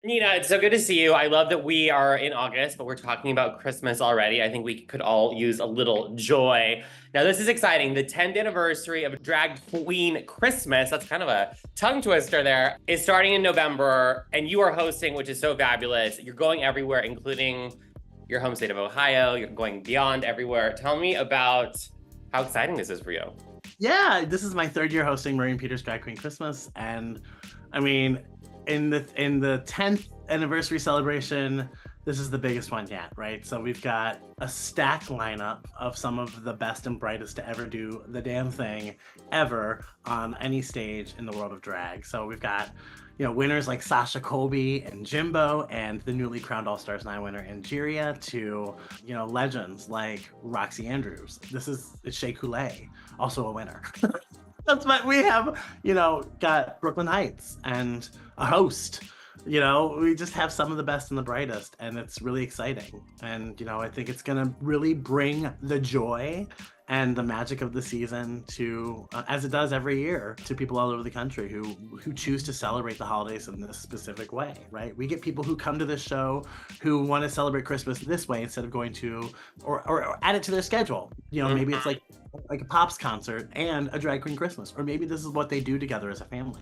Nina, it's so good to see you. I love that we are in August, but we're talking about Christmas already. I think we could all use a little joy. Now, this is exciting. The 10th anniversary of Drag Queen Christmas, that's kind of a tongue twister there, is starting in November, and you are hosting, which is so fabulous. You're going everywhere, including your home state of Ohio. You're going beyond everywhere. Tell me about how exciting this is for you. Yeah, this is my third year hosting Maureen Peters Drag Queen Christmas, and I mean, in the 10th anniversary celebration, this is the biggest one yet, right? So we've got a stacked lineup of some of the best and brightest to ever do the damn thing ever on any stage in the world of drag. So we've got, winners like Sasha Colby and Jimbo, and the newly crowned All Stars 9 winner Angeria, to, legends like Roxxxy Andrews. This is Shea Coulee, also a winner. That's what we have, got Brooke Lynn Hytes and a host. We just have some of the best and the brightest, and it's really exciting. And, I think it's going to really bring the joy and the magic of the season to, as it does every year, to people all over the country who choose to celebrate the holidays in this specific way, right? We get people who come to this show who want to celebrate Christmas this way instead of going to, or add it to their schedule. Maybe it's like a Pops concert and a Drag Queen Christmas, or maybe this is what they do together as a family.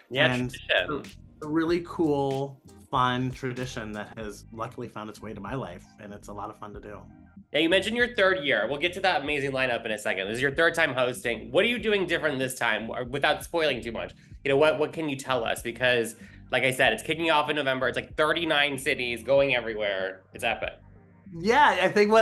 Yeah, and a really cool, fun tradition that has luckily found its way to my life, and it's a lot of fun to do. Yeah, you mentioned your third year. We'll get to that amazing lineup in a second. This is your third time hosting. What are you doing different this time, without spoiling too much? What can you tell us? Because, like I said, it's kicking off in November. It's like 39 cities going everywhere. It's epic. Yeah, I think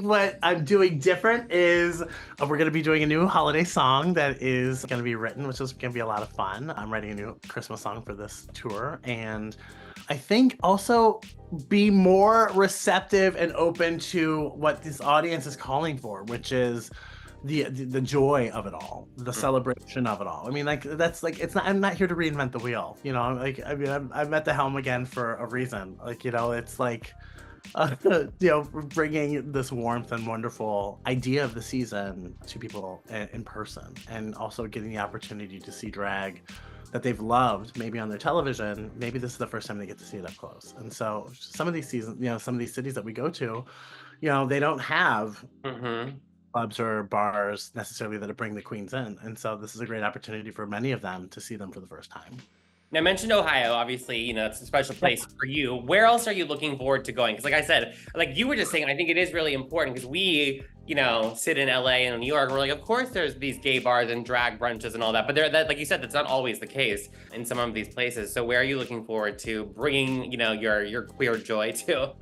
what I'm doing different is we're going to be doing a new holiday song that is going to be written, which is going to be a lot of fun. I'm writing a new Christmas song for this tour, and I think also be more receptive and open to what this audience is calling for, which is the joy of it all, the celebration of it all. I mean, it's not. I'm not here to reinvent the wheel. I'm at the helm again for a reason. It's like. Bringing this warmth and wonderful idea of the season to people in person, and also getting the opportunity to see drag that they've loved, maybe on their television. Maybe this is the first time they get to see it up close. And so some of these seasons, some of these cities that we go to, they don't have clubs or bars necessarily that bring the queens in. And so this is a great opportunity for many of them to see them for the first time. Now, I mentioned Ohio, obviously, it's a special place for you. Where else are you looking forward to going? Because like I said, like you were just saying, I think it is really important because we, sit in LA and New York. We're like, of course there's these gay bars and drag brunches and all that. But like you said, that's not always the case in some of these places. So where are you looking forward to bringing, your queer joy to?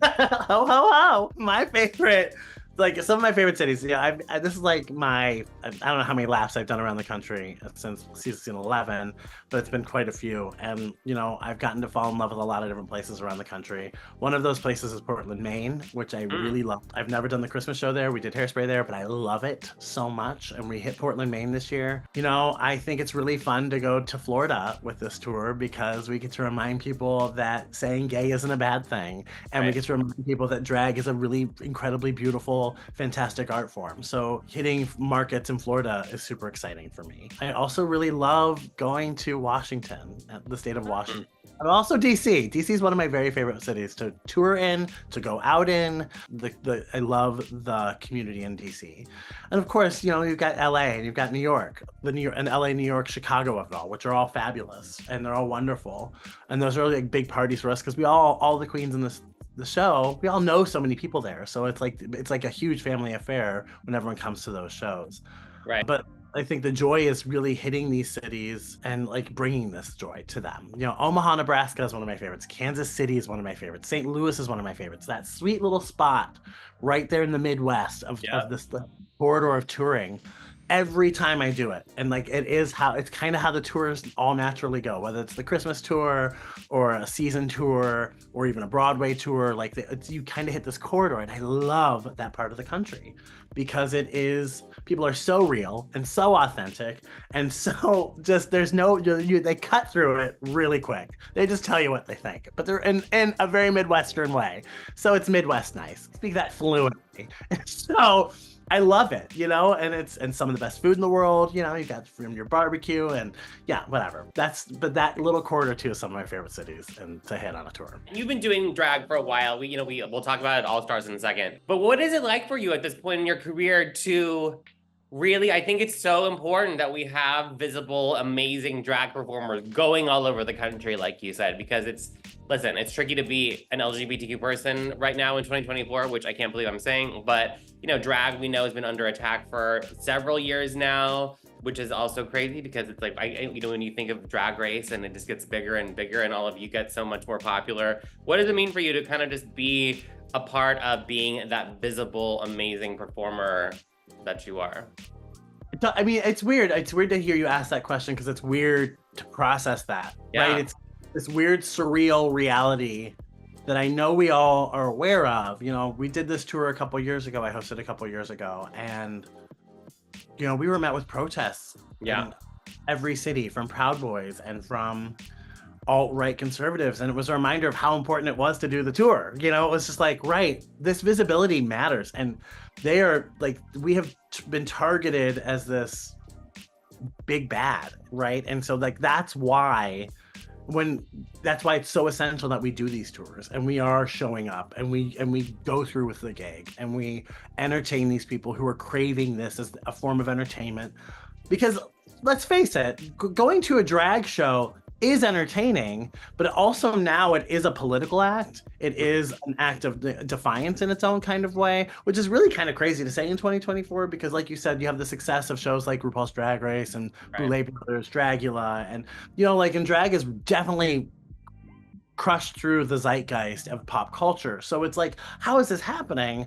Ho, ho, ho. My favorite. Like some of my favorite cities. This is like I don't know how many laps I've done around the country since season 11, but it's been quite a few. And, I've gotten to fall in love with a lot of different places around the country. One of those places is Portland, Maine, which I really love. I've never done the Christmas show there. We did Hairspray there, but I love it so much. And we hit Portland, Maine this year. I think it's really fun to go to Florida with this tour because we get to remind people that saying gay isn't a bad thing. And we get to remind people that drag is a really incredibly beautiful, fantastic art form. So hitting markets in Florida is super exciting for me. I also really love going to Washington, the state of Washington. And also DC. DC is one of my very favorite cities to tour in, to go out in. I love the community in DC. And of course, you've got LA and you've got New York, and LA, New York, Chicago of it all, which are all fabulous and they're all wonderful. And those are really big parties for us because we all the queens in the show, we all know so many people there. So it's like a huge family affair when everyone comes to those shows. Right. But I think the joy is really hitting these cities and like bringing this joy to them. Omaha, Nebraska is one of my favorites. Kansas City is one of my favorites. St. Louis is one of my favorites. That sweet little spot right there in the Midwest of this corridor of touring. Every time I do it, and it's kind of how the tours all naturally go, whether it's the Christmas tour or a season tour or even a Broadway tour. You kind of hit this corridor, and I love that part of the country because people are so real and so authentic, and so just they cut through it really quick. They just tell you what they think, but they're in a very Midwestern way, so it's Midwest nice. Speak that fluently. So I love it, you know, and it's some of the best food in the world, you know, you got from your barbecue and yeah, whatever. But that little corridor too is some of my favorite cities and to hit on a tour. You've been doing drag for a while. We'll talk about it All Stars in a second. But what is it like for you at this point in your career to really, I think it's so important that we have visible, amazing drag performers going all over the country, like you said, because listen, it's tricky to be an LGBTQ person right now in 2024, which I can't believe I'm saying, but you know, drag we know has been under attack for several years now, which is also crazy because it's like, you know, when you think of Drag Race and it just gets bigger and bigger and all of you get so much more popular, what does it mean for you to kind of just be a part of being that visible, amazing performer that you are? I mean, it's weird. It's weird to hear you ask that question because it's weird to process that, right? It's this weird, surreal reality that I know we all are aware of. You know, we did this tour a couple years ago. I hosted a couple years ago, and you know, we were met with protests in every city from Proud Boys and from alt-right conservatives, and it was a reminder of how important it was to do the tour. You know, it was just like, right, this visibility matters, and they are like, we have been targeted as this big bad, right? And so like that's why it's so essential that we do these tours and we are showing up and we go through with the gig and we entertain these people who are craving this as a form of entertainment. Because let's face it, going to a drag show is entertaining, but also now it is a political act. It is an act of defiance in its own kind of way, which is really kind of crazy to say in 2024, because like you said, you have the success of shows like RuPaul's Drag Race and Boulay Brothers, Dragula, and you know, like, and drag is definitely crushed through the zeitgeist of pop culture. So it's like, how is this happening?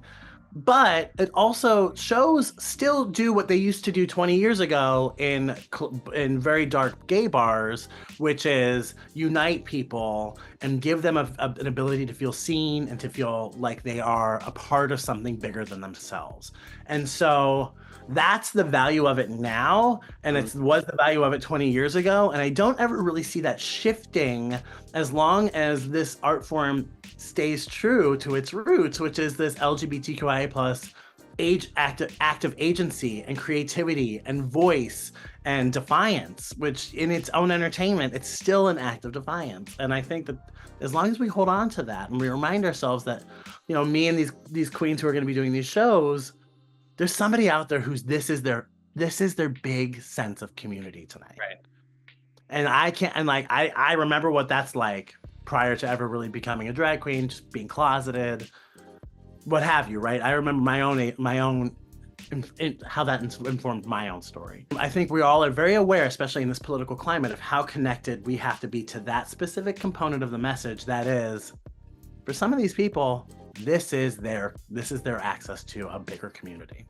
But it also shows still do what they used to do 20 years ago in very dark gay bars, which is unite people and give them an ability to feel seen and to feel like they are a part of something bigger than themselves. And so that's the value of it now, and it was the value of it 20 years ago. And I don't ever really see that shifting as long as this art form stays true to its roots, which is this LGBTQIA plus active agency and creativity and voice and defiance, which in its own entertainment, it's still an act of defiance. And I think that as long as we hold on to that and we remind ourselves that, you know, me and these queens who are going to be doing these shows, there's somebody out there who's this is their big sense of community tonight. Right. And I remember what that's like prior to ever really becoming a drag queen, just being closeted, what have you, right? I remember my own how that informed my own story. I think we all are very aware, especially in this political climate, of how connected we have to be to that specific component of the message. That is, for some of these people, this is their access to a bigger community.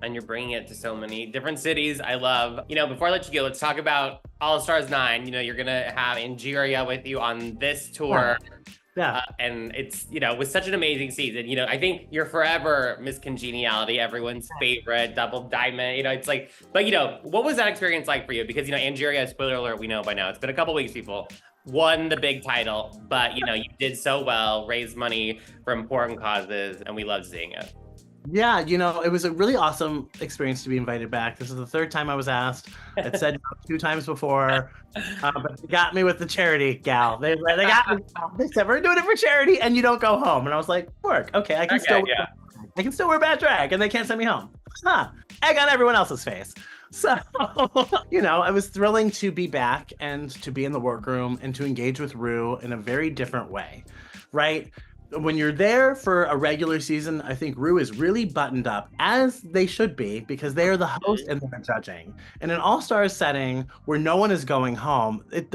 And you're bringing it to so many different cities. I love, you know, before I let you go, let's talk about All Stars 9. You know, you're gonna have Angeria with you on this tour. Yeah. And it's, you know, it was such an amazing season. You know, I think you're forever Miss Congeniality, everyone's favorite, double diamond. You know, it's like, but you know, what was that experience like for you? Because, you know, Angeria, spoiler alert, we know by now, it's been a couple weeks, people, won the big title, but you know, you did so well, raised money for important causes, and we loved seeing it. Yeah, you know, it was a really awesome experience to be invited back. This is the third time I was asked. It said 2 times before, but they got me with the charity gal. They got me. They said, we're doing it for charity, and you don't go home. And I was like, work. Okay, I can still wear bad drag, and they can't send me home. Egg on everyone else's face. So, you know, it was thrilling to be back and to be in the workroom and to engage with Ru in a very different way, right? When you're there for a regular season, I think Ru is really buttoned up, as they should be, because they are the host and they're judging. In an all-stars setting where no one is going home, it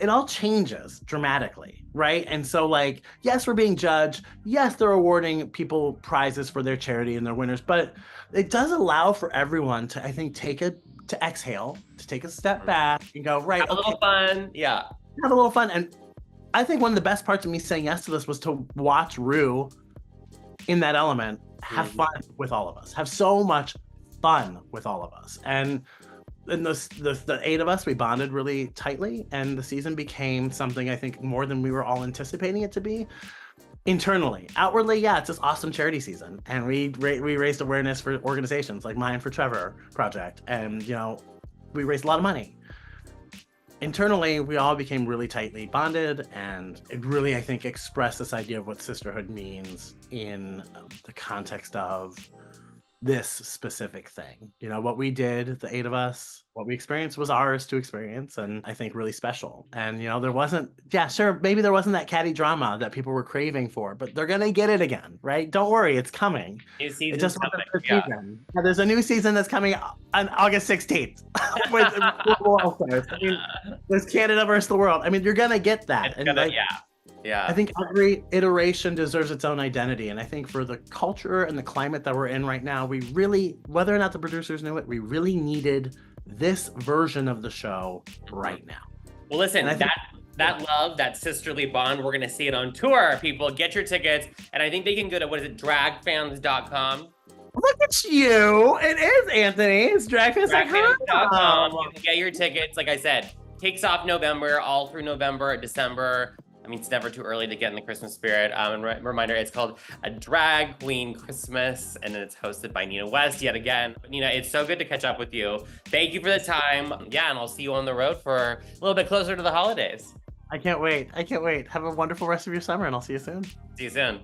all changes dramatically, right? And so, like, yes, we're being judged. Yes, they're awarding people prizes for their charity and their winners, but it does allow for everyone to, I think, to exhale, to take a step back and go, right, have a little fun. Yeah. Have a little fun. And I think one of the best parts of me saying yes to this was to watch Ru in that element have fun with all of us, have so much fun with all of us. And the 8 of us, we bonded really tightly, and the season became something I think more than we were all anticipating it to be. Internally, outwardly, yeah, it's this awesome charity season, and we raised awareness for organizations like Mine for Trevor project, and we raised a lot of money. Internally, we all became really tightly bonded, and it really, I think, expressed this idea of what sisterhood means in the context of this specific thing. What we did, the 8 of us, what we experienced was ours to experience, and I think really special. And there wasn't, yeah, sure, maybe there wasn't that catty drama that people were craving for, but they're gonna get it again, right? Don't worry, it's coming. New season. It just wasn't the season. Yeah, there's a new season that's coming on August 16th with All-Stars. I mean, there's Canada versus the world. I mean, you're gonna get that. Yeah. I think every iteration deserves its own identity. And I think for the culture and the climate that we're in right now, we really, whether or not the producers knew it, we really needed this version of the show right now. Well, listen, that love, that sisterly bond, we're going to see it on tour. People, get your tickets. And I think they can go to, dragfans.com. Look at you. It is, Anthony. It's dragfans.com. You can get your tickets. Like I said, kicks off November, all through November, December. I mean, it's never too early to get in the Christmas spirit. And reminder, it's called A Drag Queen Christmas, and then it's hosted by Nina West yet again. Nina, it's so good to catch up with you. Thank you for the time. Yeah, and I'll see you on the road for a little bit closer to the holidays. I can't wait. Have a wonderful rest of your summer, and I'll see you soon. See you soon.